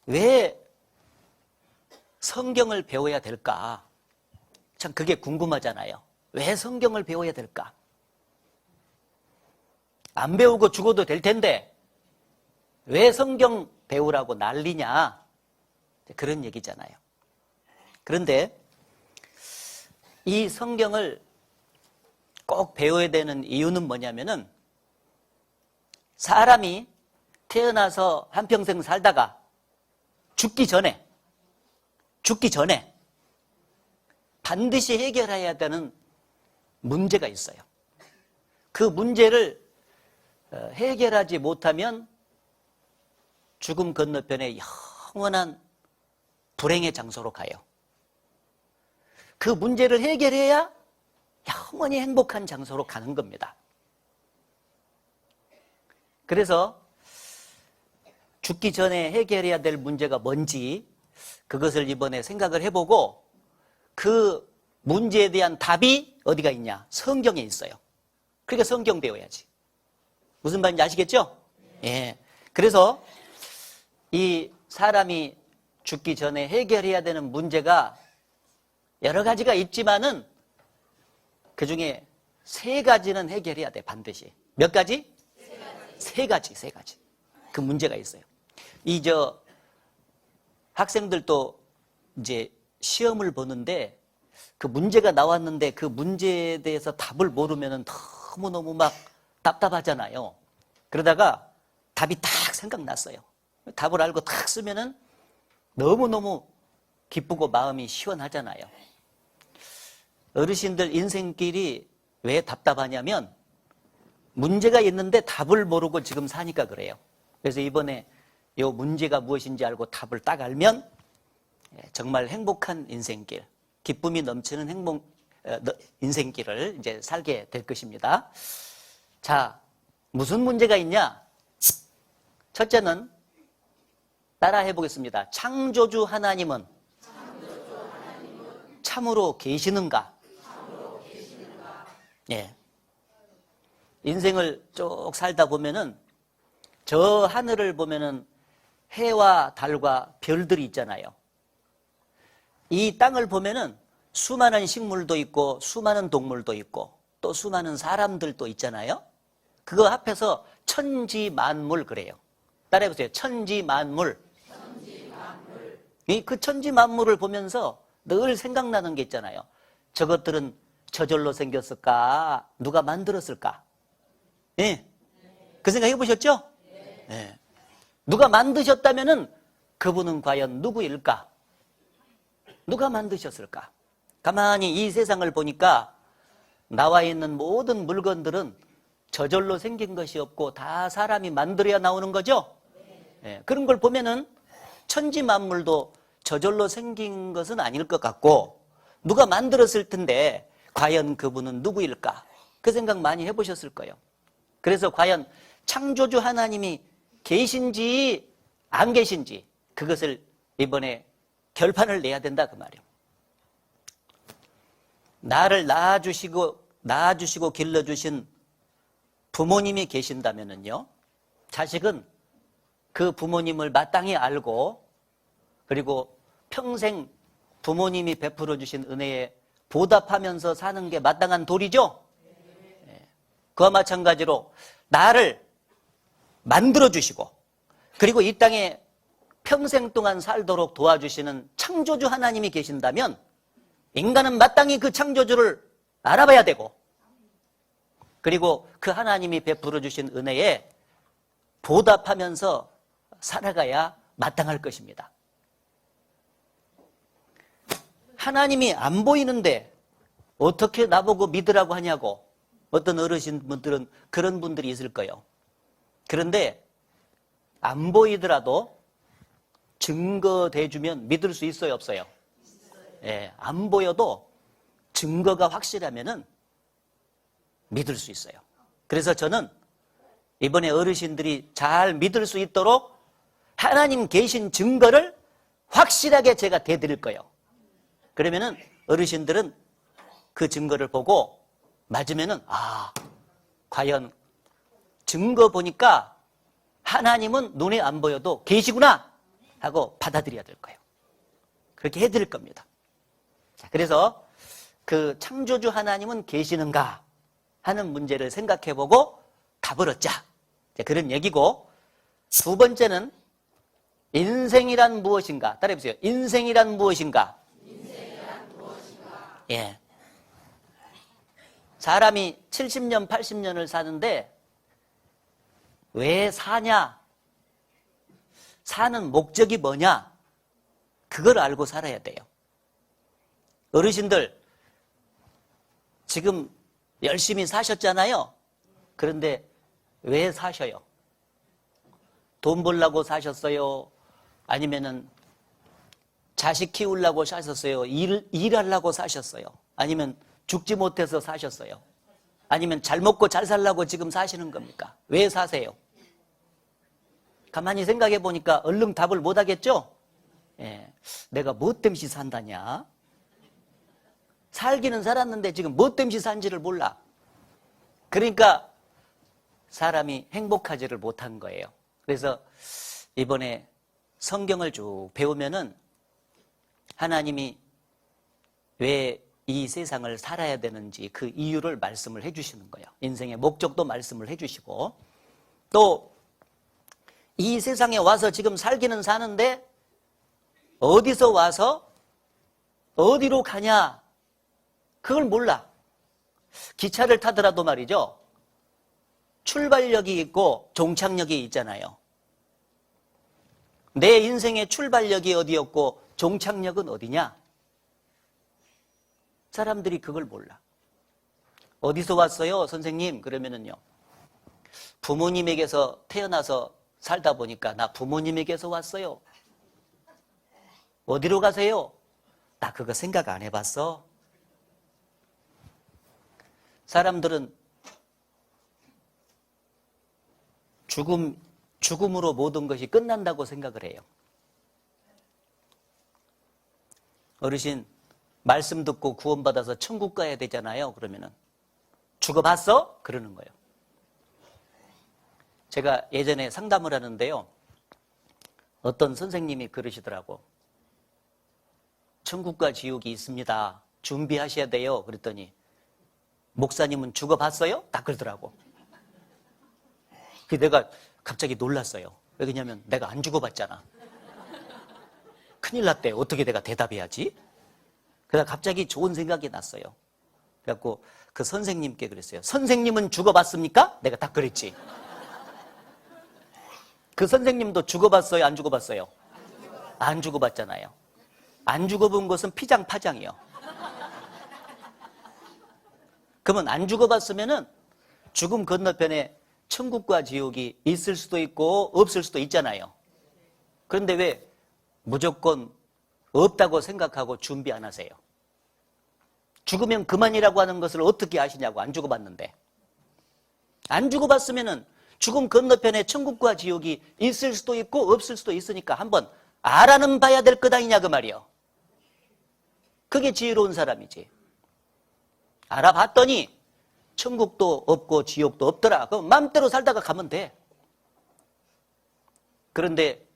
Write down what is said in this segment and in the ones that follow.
왜 성경을 배워야 될까? 참 그게 궁금하잖아요. 왜 성경을 배워야 될까? 안 배우고 죽어도 될 텐데 왜 성경 배우라고 난리냐? 그런 얘기잖아요. 그런데 이 성경을 꼭 배워야 되는 이유는 뭐냐면은 사람이 태어나서 한평생 살다가 죽기 전에 반드시 해결해야 되는 문제가 있어요. 그 문제를 해결하지 못하면 죽음 건너편에 영원한 불행의 장소로 가요. 그 문제를 해결해야 영원히 행복한 장소로 가는 겁니다. 그래서 죽기 전에 해결해야 될 문제가 뭔지 그것을 이번에 생각을 해보고 그 문제에 대한 답이 어디가 있냐? 성경에 있어요. 그러니까 성경 배워야지. 무슨 말인지 아시겠죠? 예. 그래서 이 사람이 죽기 전에 해결해야 되는 문제가 여러 가지가 있지만은 그 중에 3가지는 해결해야 돼, 반드시. 몇 가지? 3가지. 그 문제가 있어요. 학생들도 이제 시험을 보는데 그 문제가 나왔는데 그 문제에 대해서 답을 모르면은 너무너무 막 답답하잖아요. 그러다가 답이 딱 생각났어요. 답을 알고 딱 쓰면은 너무너무 기쁘고 마음이 시원하잖아요. 어르신들 인생길이 왜 답답하냐면 문제가 있는데 답을 모르고 지금 사니까 그래요. 그래서 이번에 이 문제가 무엇인지 알고 답을 딱 알면 정말 행복한 인생길, 기쁨이 넘치는 인생길을 이제 살게 될 것입니다. 자, 무슨 문제가 있냐? 첫째는 따라 해보겠습니다. 창조주 하나님은 참으로 계시는가? 예. 인생을 쭉 살다 보면은 저 하늘을 보면은 해와 달과 별들이 있잖아요. 이 땅을 보면은 수많은 식물도 있고 수많은 동물도 있고 또 수많은 사람들도 있잖아요. 그거 합해서 천지만물 그래요. 따라해보세요. 천지만물. 그 천지만물을 보면서 늘 생각나는 게 있잖아요. 저것들은 저절로 생겼을까? 누가 만들었을까? 예. 그 생각 해보셨죠? 예. 누가 만드셨다면은 그분은 과연 누구일까? 누가 만드셨을까? 가만히 이 세상을 보니까 나와 있는 모든 물건들은 저절로 생긴 것이 없고 다 사람이 만들어야 나오는 거죠? 예. 그런 걸 보면은 천지만물도 저절로 생긴 것은 아닐 것 같고 누가 만들었을 텐데 과연 그분은 누구일까? 그 생각 많이 해보셨을 거예요. 그래서 과연 창조주 하나님이 계신지 안 계신지 그것을 이번에 결판을 내야 된다 그 말이에요. 나를 낳아주시고 길러주신 부모님이 계신다면요, 자식은 그 부모님을 마땅히 알고 그리고 평생 부모님이 베풀어 주신 은혜에 보답하면서 사는 게 마땅한 도리죠. 그와 마찬가지로 나를 만들어 주시고 그리고 이 땅에 평생 동안 살도록 도와주시는 창조주 하나님이 계신다면 인간은 마땅히 그 창조주를 알아봐야 되고 그리고 그 하나님이 베풀어 주신 은혜에 보답하면서 살아가야 마땅할 것입니다. 하나님이 안 보이는데 어떻게 나보고 믿으라고 하냐고 어떤 어르신분들은 그런 분들이 있을 거예요. 그런데 안 보이더라도 증거 대주면 믿을 수 있어요, 없어요? 예, 안 보여도 증거가 확실하면은 믿을 수 있어요. 그래서 저는 이번에 어르신들이 잘 믿을 수 있도록 하나님 계신 증거를 확실하게 제가 대드릴 거예요. 그러면은 어르신들은 그 증거를 보고 맞으면은 과연 증거 보니까 하나님은 눈에 안 보여도 계시구나 하고 받아들여야 될 거예요. 그렇게 해드릴 겁니다. 자, 그래서 그 창조주 하나님은 계시는가 하는 문제를 생각해보고 답을 얻자. 그런 얘기고, 두 번째는 인생이란 무엇인가? 따라해보세요. 인생이란 무엇인가? 인생이란 무엇인가? 예. 사람이 70년, 80년을 사는데 왜 사냐? 사는 목적이 뭐냐? 그걸 알고 살아야 돼요. 어르신들, 지금 열심히 사셨잖아요. 그런데 왜 사셔요? 돈 벌려고 사셨어요? 아니면은 자식 키우려고 사셨어요? 일하려고 사셨어요? 아니면 죽지 못해서 사셨어요? 아니면 잘 먹고 잘 살려고 지금 사시는 겁니까? 왜 사세요? 가만히 생각해 보니까 얼른 답을 못 하겠죠? 예, 내가 뭐 때문에 산다냐? 살기는 살았는데 지금 뭐 때문에 산지를 몰라. 그러니까 사람이 행복하지를 못한 거예요. 그래서 이번에 성경을 쭉 배우면은 하나님이 왜 이 세상을 살아야 되는지 그 이유를 말씀을 해주시는 거예요. 인생의 목적도 말씀을 해주시고, 또 이 세상에 와서 지금 살기는 사는데 어디서 와서 어디로 가냐, 그걸 몰라. 기차를 타더라도 말이죠, 출발역이 있고 종착역이 있잖아요. 내 인생의 출발역이 어디였고 종착역은 어디냐? 사람들이 그걸 몰라. 어디서 왔어요, 선생님? 그러면은요, 부모님에게서 태어나서 살다 보니까 나 부모님에게서 왔어요. 어디로 가세요? 나 그거 생각 안 해봤어. 사람들은 죽음으로 모든 것이 끝난다고 생각을 해요. 어르신, 말씀 듣고 구원받아서 천국 가야 되잖아요. 그러면은 죽어봤어? 그러는 거예요. 제가 예전에 상담을 하는데요, 어떤 선생님이 그러시더라고. 천국과 지옥이 있습니다. 준비하셔야 돼요. 그랬더니 목사님은 죽어봤어요? 딱 그러더라고. 그 내가 갑자기 놀랐어요. 왜냐면 내가 안 죽어봤잖아. 큰일 났대. 어떻게 내가 대답해야지? 그래서 갑자기 좋은 생각이 났어요. 그래갖고 그 선생님께 그랬어요. 선생님은 죽어봤습니까? 내가 딱 그랬지. 그 선생님도 죽어봤어요? 안 죽어봤어요? 안 죽어봤잖아요. 안 죽어본 것은 피장파장이요. 그러면 안 죽어봤으면은 죽음 건너편에 천국과 지옥이 있을 수도 있고 없을 수도 있잖아요. 그런데 왜 무조건 없다고 생각하고 준비 안 하세요? 죽으면 그만이라고 하는 것을 어떻게 아시냐고. 안 죽어봤는데. 안 죽어봤으면은 죽음 건너편에 천국과 지옥이 있을 수도 있고 없을 수도 있으니까 한번 알아는 봐야 될 것 아니냐 그 말이요. 그게 지혜로운 사람이지. 알아봤더니 천국도 없고 지옥도 없더라. 그럼 마음대로 살다가 가면 돼. 그런데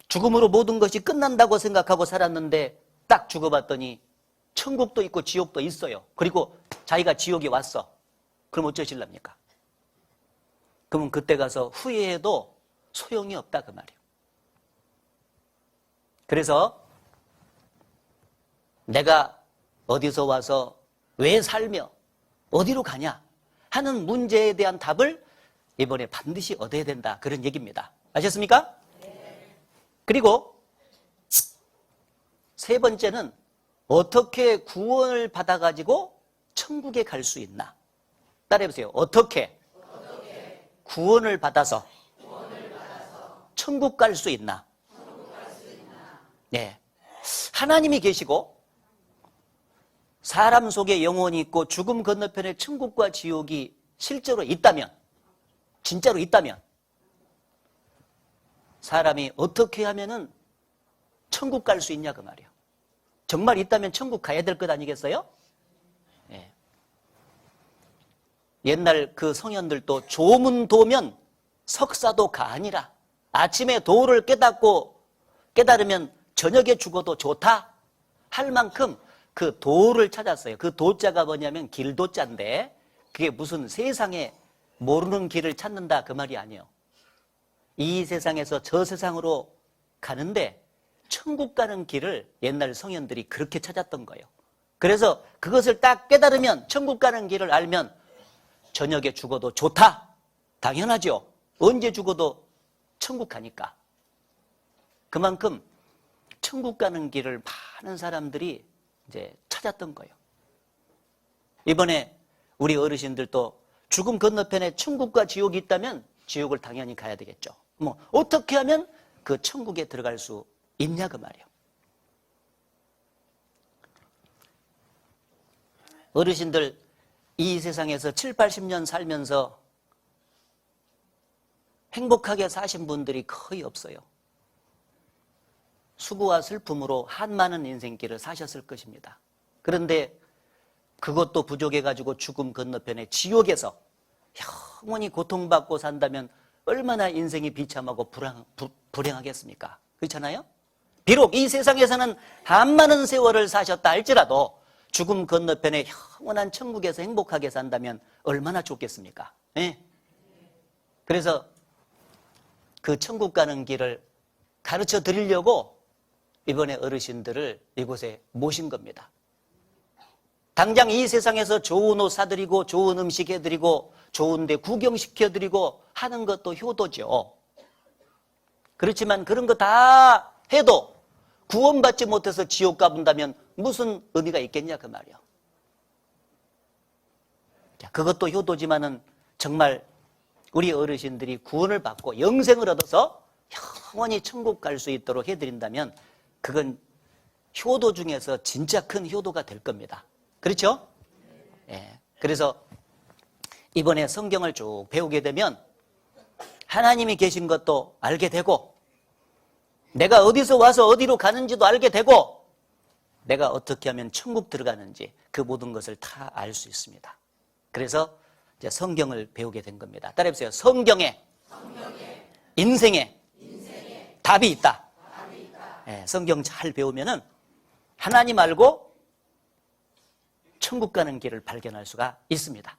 죽음으로 모든 것이 끝난다고 생각하고 살았는데 딱 죽어봤더니 천국도 있고 지옥도 있어요. 그리고 자기가 지옥에 왔어. 그럼 어쩌실랍니까? 그러면 그때 가서 후회해도 소용이 없다 그 말이에요. 그래서 내가 어디서 와서 왜 살며 어디로 가냐 하는 문제에 대한 답을 이번에 반드시 얻어야 된다, 그런 얘기입니다. 아셨습니까? 네. 그리고 세 번째는 어떻게 구원을 받아가지고 천국에 갈 수 있나. 따라해보세요. 어떻게 구원을 받아서 천국 갈 수 있나. 네. 하나님이 계시고 사람 속에 영혼이 있고 죽음 건너편에 천국과 지옥이 실제로 있다면, 진짜로 있다면 사람이 어떻게 하면은 천국 갈 수 있냐 그 말이에요. 정말 있다면 천국 가야 될 것 아니겠어요? 네. 옛날 그 성현들도 조문도면 석사도 가아니라. 아침에 도를 깨달으면 저녁에 죽어도 좋다 할 만큼 그 도를 찾았어요. 그 도자가 뭐냐면 길도자인데 그게 무슨 세상에 모르는 길을 찾는다 그 말이 아니에요. 이 세상에서 저 세상으로 가는데 천국 가는 길을 옛날 성현들이 그렇게 찾았던 거예요. 그래서 그것을 딱 깨달으면, 천국 가는 길을 알면 저녁에 죽어도 좋다. 당연하죠. 언제 죽어도 천국 가니까. 그만큼 천국 가는 길을 많은 사람들이 이제 찾았던 거예요. 이번에 우리 어르신들도 죽음 건너편에 천국과 지옥이 있다면 지옥을 당연히 가야 되겠죠. 뭐 어떻게 하면 그 천국에 들어갈 수 있냐 그 말이에요. 어르신들 이 세상에서 7, 80년 살면서 행복하게 사신 분들이 거의 없어요. 수고와 슬픔으로 한많은 인생길을 사셨을 것입니다. 그런데 그것도 부족해가지고 죽음 건너편에 지옥에서 영원히 고통받고 산다면 얼마나 인생이 비참하고 불행하겠습니까? 그렇잖아요? 비록 이 세상에서는 한많은 세월을 사셨다 할지라도 죽음 건너편에 영원한 천국에서 행복하게 산다면 얼마나 좋겠습니까? 네? 그래서 그 천국 가는 길을 가르쳐 드리려고 이번에 어르신들을 이곳에 모신 겁니다. 당장 이 세상에서 좋은 옷 사드리고 좋은 음식 해드리고 좋은 데 구경시켜드리고 하는 것도 효도죠. 그렇지만 그런 거 다 해도 구원받지 못해서 지옥 가본다면 무슨 의미가 있겠냐 그 말이에요. 자, 그것도 효도지만은 정말 우리 어르신들이 구원을 받고 영생을 얻어서 영원히 천국 갈 수 있도록 해드린다면 그건 효도 중에서 진짜 큰 효도가 될 겁니다. 그렇죠? 예. 그래서 이번에 성경을 쭉 배우게 되면 하나님이 계신 것도 알게 되고 내가 어디서 와서 어디로 가는지도 알게 되고 내가 어떻게 하면 천국 들어가는지 그 모든 것을 다 알 수 있습니다. 그래서 이제 성경을 배우게 된 겁니다. 따라해보세요. 성경에 인생에 답이 있다. 예, 성경 잘 배우면은 하나님 알고 천국 가는 길을 발견할 수가 있습니다.